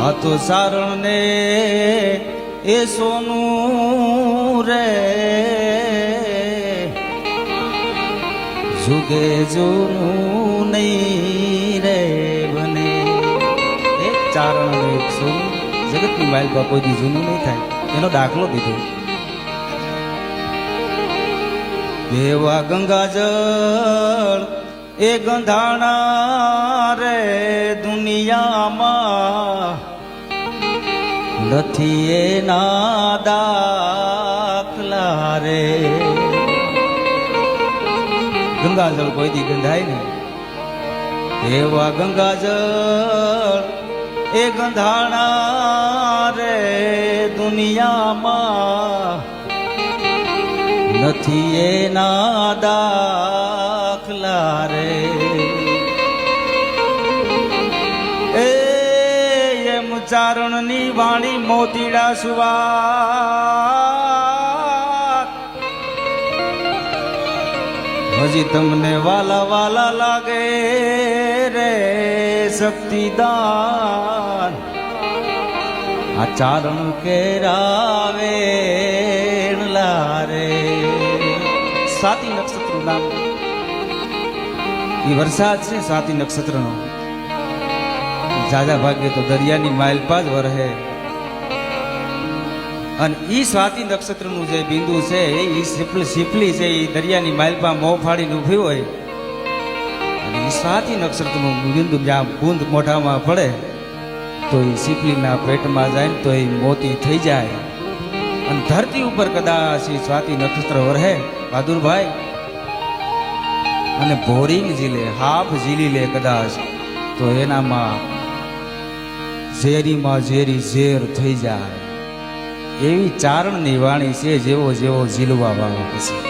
આ તો સારણ ને એ સોનું રે જુગે જૂનું નહીં રે બને. એક ચારણ ને એક સોનું જગતની માલપા કોઈ દી જૂનું નહીં થાય એનો દાખલો દીધો. બેવા ગંગાજળ એ ગંધાણા રે દુનિયામાં નથી એના દાખલા રે. ગંગાજળ કોઈ દી ગંધાય ને એવા ગંગાજળ એ ગંધાણા રે દુનિયામાં નથી એના દાખલા રે. એમ ચારણની વાણી મોતીડા સુવા હજી તમને વાલા વાલા લાગે રે શક્તિદાન. આ ચારણ કેરાવે રે. સ્વાતિ નક્ષત્ર નામ એ વરસાદ છે. સ્વાતિ નક્ષત્ર નો જાજા ભાગે તો દરિયાની માઇલપા જ વરહે અને ઈ સ્વાતિ નક્ષત્ર નું જે બિંદુ છે એ સીપલી છે એ દરિયાની માઇલપા મોં ફાડીને ઊભી હોય અને ઈ સ્વાતિ નક્ષત્ર નું બિંદુ જ્યાં બૂંદ મોઢામાં પડે તો એ સીપલીના પેટમાં જાય ને તો એ મોતી થઈ જાય અને ધરતી ઉપર કદાચ સ્વાતિ નક્ષત્ર વરહે બહાદુરભાઈ અને બોરિંગ ઝીલે હાફ ઝીલી લે કદાચ તો એનામાં ઝેરીમાં ઝેરી ઝેર થઈ જાય. એવી ચારણની વાણી છે જેવો જેવો ઝીલવા વાળો પછી